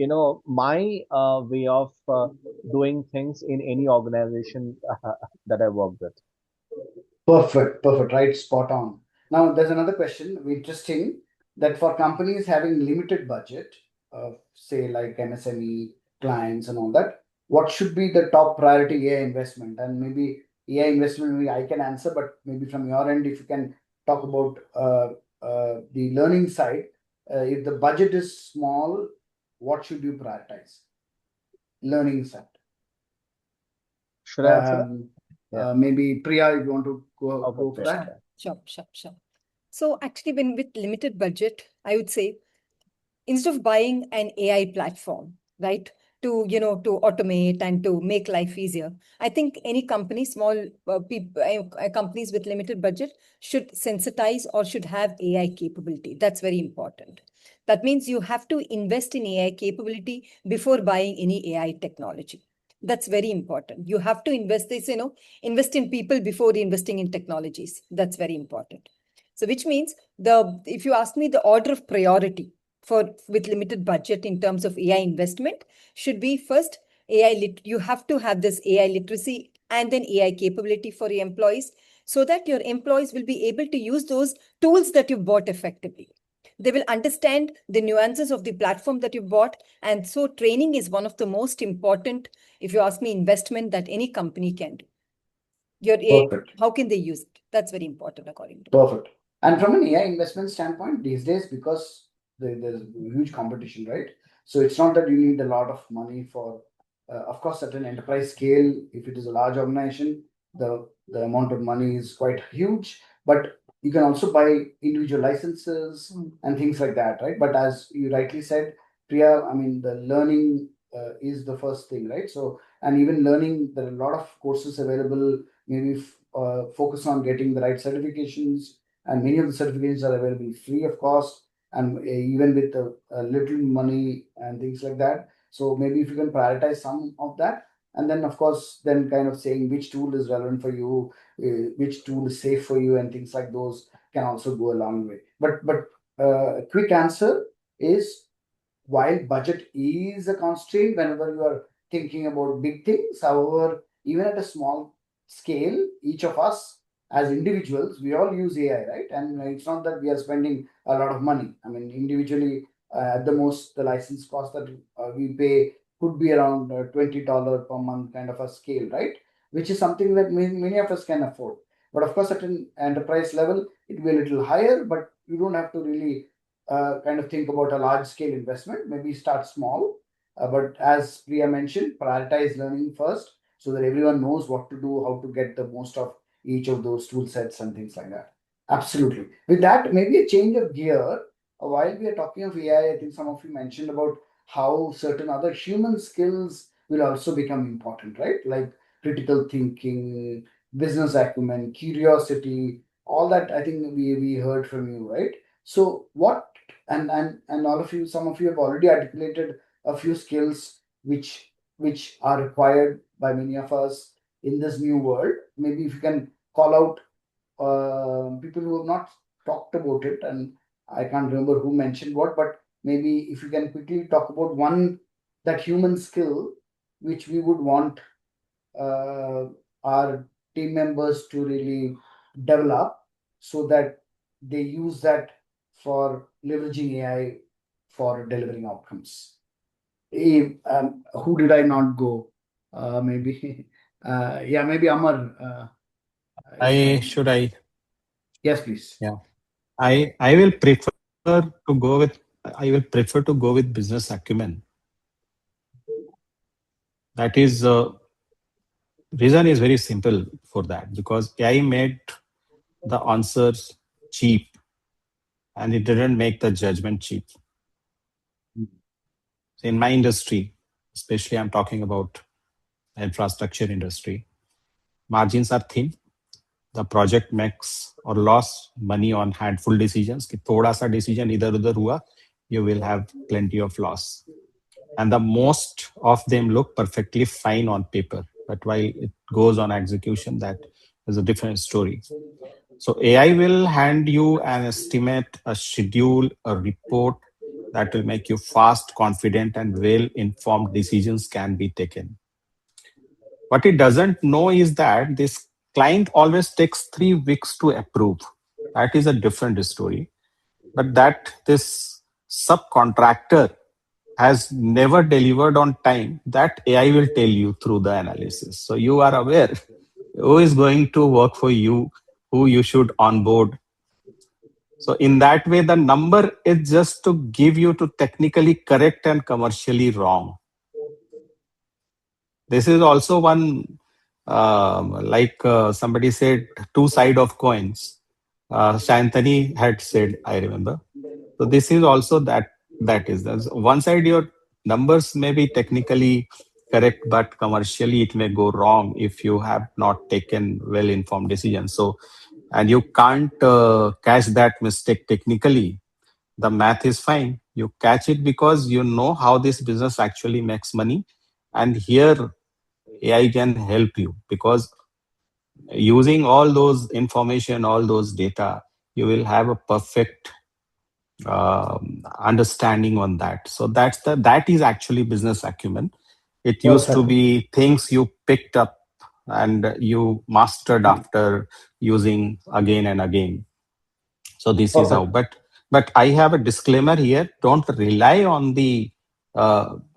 my way of doing things in any organization that I work with. Perfect, right, spot on. Now, there's another question, interesting, that for companies having limited budget, say like MSME clients and all that, what should be the top priority AI investment? And maybe AI investment, maybe I can answer, but maybe from your end, if you can talk about the learning side, if the budget is small, what should you prioritize? Learning side. Should I answer that? Yeah. Maybe Priya, if you want to go for that. Sure. So actually, when with limited budget, I would say instead of buying an AI platform, right, to to automate and to make life easier, I think any company, small companies with limited budget should sensitize or should have AI capability. That's very important. That means you have to invest in AI capability before buying any AI technology. That's very important. You have to invest invest in people before investing in technologies. That's very important. So which means if you ask me, the order of priority with limited budget in terms of AI investment should be first you have to have this AI literacy and then AI capability for your employees, so that your employees will be able to use those tools that you bought effectively. They will understand the nuances of the platform that you bought. And so training is one of the most important, if you ask me, investment that any company can do. Your AI, how can they use it? That's very important according to me. Perfect. And from an AI investment standpoint, these days, because there's huge competition, right? So it's not that you need a lot of money for, of course, at an enterprise scale, if it is a large organization, the amount of money is quite huge, but you can also buy individual licenses and things like that, right? But as you rightly said, Priya, I mean, the learning is the first thing, right? So, and even learning, there are a lot of courses available, maybe focus on getting the right certifications, and many of the certifications are available free of cost, and even with little money and things like that. So maybe if you can prioritize some of that, and then of course then kind of saying which tool is relevant for you, which tool is safe for you, and things like those can also go a long way. But a quick answer is, while budget is a constraint whenever you are thinking about big things, however, even at a small scale, each of us as individuals, we all use AI, right? And it's not that we are spending a lot of money. I mean, individually, at the most, the license cost that we pay could be around $20 per month kind of a scale, right? Which is something that many of us can afford. But of course, at an enterprise level, it will be a little higher, but you don't have to really kind of think about a large scale investment. Maybe start small. But as Priya mentioned, prioritize learning first so that everyone knows what to do, how to get the most of each of those tool sets and things like that. Absolutely. With that, maybe a change of gear. while we are talking of AI, I think some of you mentioned about how certain other human skills will also become important, right? Like critical thinking, business acumen, curiosity, all that. I think we heard from you, right? So what and all of you, some of you have already articulated a few skills which are required by many of us in this new world. Maybe if you can call out people who have not talked about it, and I can't remember who mentioned what, but maybe if you can quickly talk about one that human skill which we would want our team members to really develop so that they use that for leveraging AI for delivering outcomes. Who did I not go? Maybe, yeah, maybe Amar. Should I? Yes, please. Yeah. I will prefer to go with business acumen. That is reason is very simple for that, because AI made the answers cheap and it didn't make the judgment cheap. In my industry, especially I'm talking about infrastructure industry, margins are thin. The project makes or loss money on handful decisions. कि थोड़ा सा decision इधर उधर हुआ, you will have plenty of loss. And the most of them look perfectly fine on paper, but while it goes on execution, that is a different story. So AI will hand you an estimate, a schedule, a report that will make you fast, confident, and well-informed decisions can be taken. What it doesn't know is that this client always takes 3 weeks to approve. That is a different story. But that this subcontractor has never delivered on time, that AI will tell you through the analysis. So you are aware who is going to work for you, who you should onboard. So in that way, the number is just to give you to technically correct and commercially wrong. This is also one, somebody said, two sides of coins. Shantani had said, I remember. So this is also that is. There's one side, your numbers may be technically correct, but commercially it may go wrong if you have not taken well-informed decisions. So, and you can't catch that mistake technically. The math is fine. You catch it because you know how this business actually makes money. And here AI can help you, because using all those information, all those data, you will have a perfect understanding on that. So that is actually business acumen. It used to be things you picked up and you mastered after using again and again. So this is how. But I have a disclaimer here: don't rely on the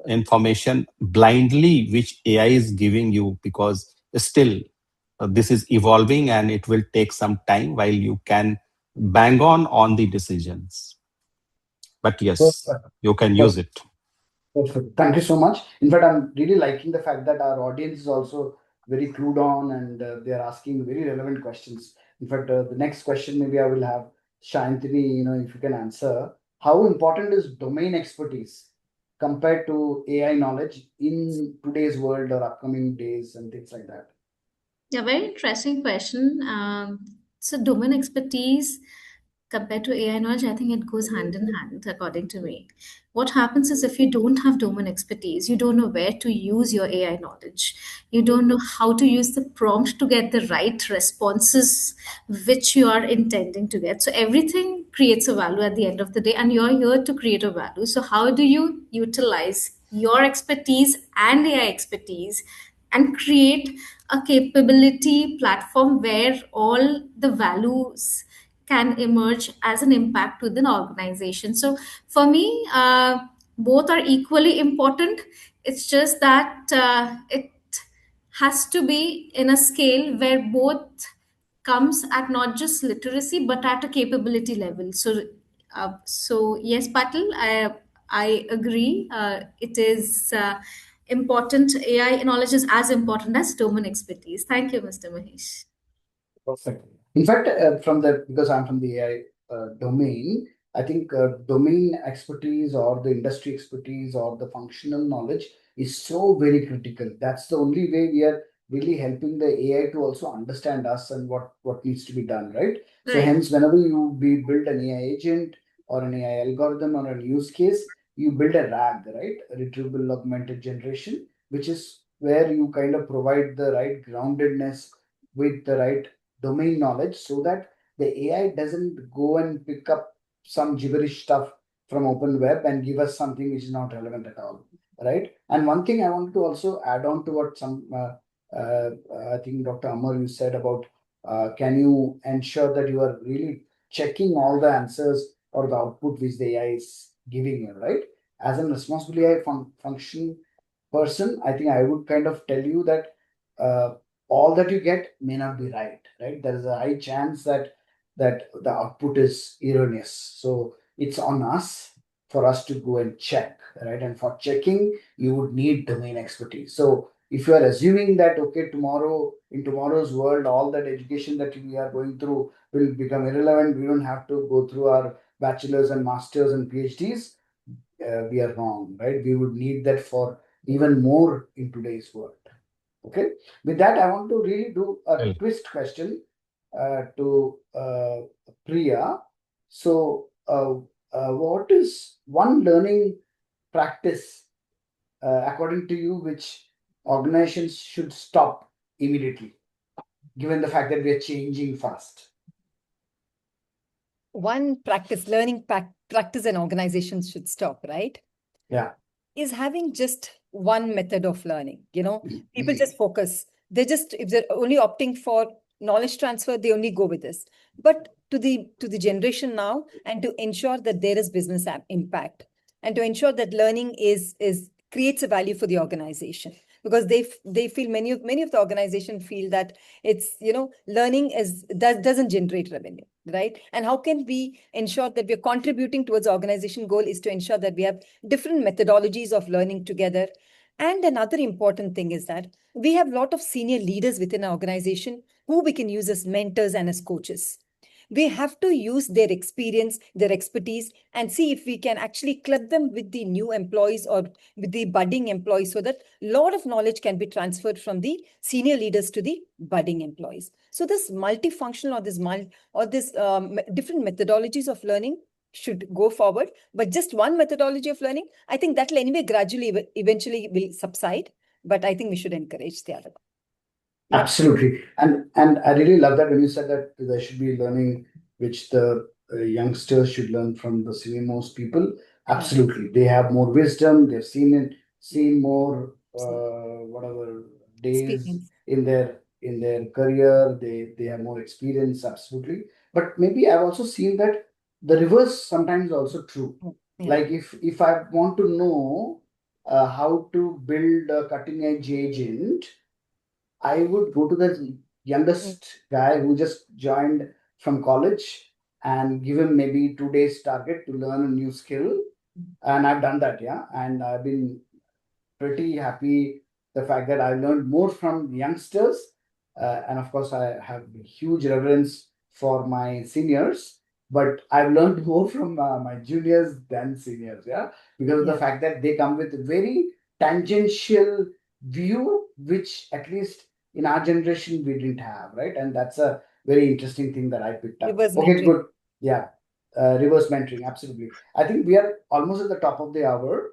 information blindly which AI is giving you, because still this is evolving and it will take some time while you can bang on the decisions. But yes, you can use it. Perfect. Thank you so much. In fact, I'm really liking the fact that our audience is also very clued on and they are asking very relevant questions. In fact, the next question maybe I will have Shantini, if you can answer. How important is domain expertise compared to AI knowledge in today's world or upcoming days and things like that? Yeah, very interesting question. So domain expertise compared to AI knowledge, I think it goes hand in hand, according to me. What happens is if you don't have domain expertise, you don't know where to use your AI knowledge. You don't know how to use the prompt to get the right responses which you are intending to get. So everything creates a value at the end of the day, and you're here to create a value. So how do you utilize your expertise and AI expertise and create a capability platform where all the values can emerge as an impact within organization? So for me, both are equally important. It's just that it has to be in a scale where both comes at not just literacy but at a capability level. So yes, Patil, I agree. It is important. AI knowledge is as important as domain expertise. Thank you, Mr. Mahesh. Perfect. In fact, because I'm from the AI domain, I think domain expertise or the industry expertise or the functional knowledge is so very critical. That's the only way we are really helping the AI to also understand us and what needs to be done, right? So Right. hence, whenever you build an AI agent or an AI algorithm or a use case, you build a RAG, right? A retrieval augmented generation, which is where you kind of provide the right groundedness with the right domain knowledge so that the AI doesn't go and pick up some gibberish stuff from open web and give us something which is not relevant at all, right? And one thing I want to also add on to what I think Dr. Amar, you said about can you ensure that you are really checking all the answers or the output which the AI is giving you, right? As a responsible AI function person, I think I would kind of tell you that all that you get may not be right, right? There is a high chance that the output is erroneous. So it's on us for us to go and check, right? And for checking, you would need domain expertise. So if you are assuming that okay, in tomorrow's world, all that education that we are going through will become irrelevant, we don't have to go through our bachelors and masters and PhDs, we are wrong, right? We would need that for even more in today's world. Okay. With that, I want to really do a Well, twist question to Priya. So, what is one learning practice, according to you, which organizations should stop immediately, given the fact that we are changing fast? One learning practice an organization should stop, right? Yeah. Is having just one method of learning. People just focus. If they're only opting for knowledge transfer, they only go with this. But to the generation now, and to ensure that there is business impact, and to ensure that learning is creates a value for the organization, because they feel many of the organization feel that it's learning doesn't generate revenue, right? And how can we ensure that we're contributing towards organization goal is to ensure that we have different methodologies of learning together. And another important thing is that we have a lot of senior leaders within our organization who we can use as mentors and as coaches. We have to use their experience, their expertise, and see if we can actually club them with the new employees or with the budding employees, so that a lot of knowledge can be transferred from the senior leaders to the budding employees. So this multifunctional or this different methodologies of learning should go forward. But just one methodology of learning, I think that will anyway gradually eventually will subside. But I think we should encourage the other one. Absolutely. And I really love that when you said that there should be learning which the youngsters should learn from the senior-most people. Absolutely. They have more wisdom. They've seen more whatever days in their career. They have more experience. Absolutely. But maybe I've also seen that the reverse sometimes also true. Yeah. Like if I want to know how to build a cutting edge agent, I would go to the youngest guy who just joined from college and give him maybe 2 days target to learn a new skill. And I've done that, yeah. And I've been pretty happy the fact that I learned more from youngsters. And of course, I have huge reverence for my seniors, but I've learned more from my juniors than seniors, yeah, because of the fact that they come with a very tangential view, which at least in our generation we didn't have, right? And that's a very interesting thing that I picked up. Reverse Okay, mentoring. good. Yeah. Reverse mentoring, absolutely. I think we are almost at the top of the hour.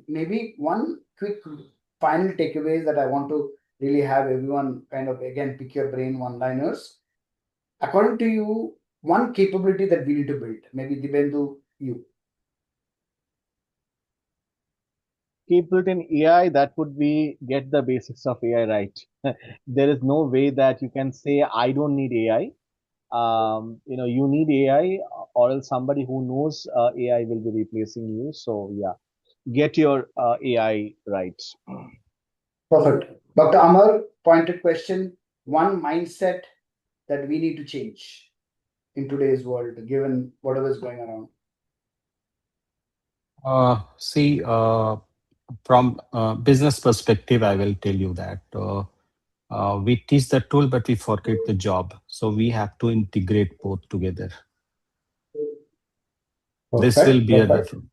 Maybe one quick final takeaways that I want to really have everyone kind of again pick your brain one-liners. According to you, one capability that we need to build, maybe Dibendu, you. Capability in AI, that would be get the basics of AI right. There is no way that you can say, I don't need AI. You need AI, or else somebody who knows AI will be replacing you. So yeah, get your AI right. Perfect. Dr. Amar, pointed question. One mindset that we need to change in today's world, given whatever is going around. See, from business perspective, I will tell you that we teach the tool, but we forget the job. So we have to integrate both together. This Perfect. will be a Perfect. different.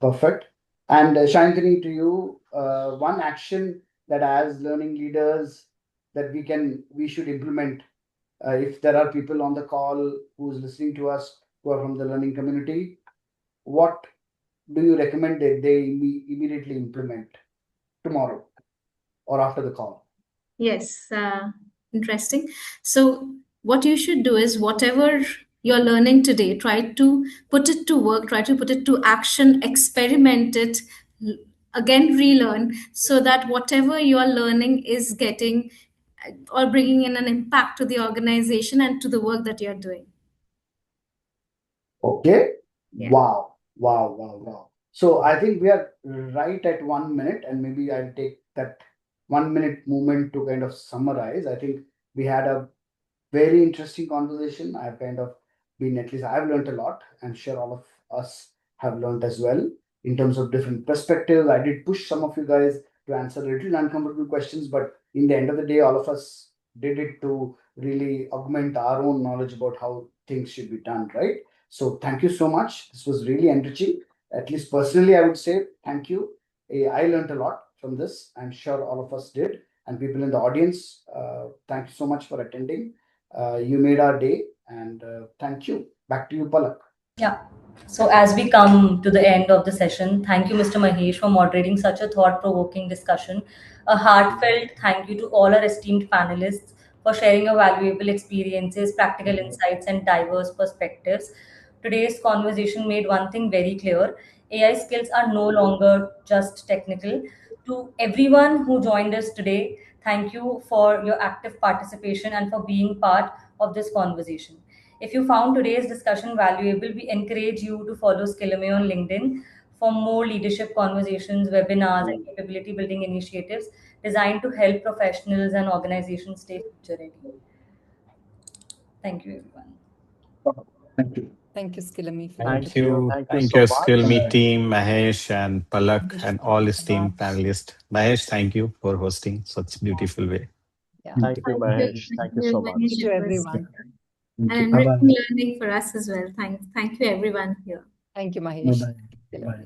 Perfect. And Shantini, to you, one action that as learning leaders that we should implement. If there are people on the call who's listening to us who are from the learning community, what do you recommend that they immediately implement tomorrow or after the call? Yes, interesting. So, what you should do is whatever you're learning today, try to put it to work, try to put it to action, experiment it, l- again, relearn, so that whatever you're learning is getting or bringing in an impact to the organization and to the work that you're doing. Okay. Yeah. Wow. Wow. Wow. Wow. So I think we are right at 1 minute, and maybe I'll take that 1 minute moment to kind of summarize. I think we had a very interesting conversation. I've kind of been, at least I've learned a lot. I'm sure all of us have learned as well in terms of different perspectives. I did push some of you guys to answer a little uncomfortable questions, but in the end of the day, all of us did it to really augment our own knowledge about how things should be done, right? So thank you so much. This was really enriching. At least personally, I would say thank you. I learned a lot from this. I'm sure all of us did. And people in the audience, thank you so much for attending. You made our day, and thank you. Back to you, Palak. Yeah. So as we come to the end of the session, thank you, Mr. Mahesh, for moderating such a thought-provoking discussion. A heartfelt thank you to all our esteemed panelists for sharing your valuable experiences, practical insights, and diverse perspectives. Today's conversation made one thing very clear. AI skills are no longer just technical. To everyone who joined us today, thank you for your active participation and for being part of this conversation. If you found today's discussion valuable, we encourage you to follow Skillame on LinkedIn for more leadership conversations, webinars, and capability building initiatives designed to help professionals and organizations stay future ready. Thank you, everyone. Thank you. Thank you, Skillame, for Thank that. you. Thank you Thank so you, much. Skill Me team, Mahesh and Palak, Mahesh, and thank all you so esteemed much. panelists. Mahesh, thank you for hosting such beautiful way. Yeah. Thank you, Thank Mahesh. you. Thank Thank you you, so Mahesh. much. Thank you, It was everyone. Thank an you. enriching learning for us as well. Thank you, everyone here. Thank you, Mahesh. Bye-bye. Bye.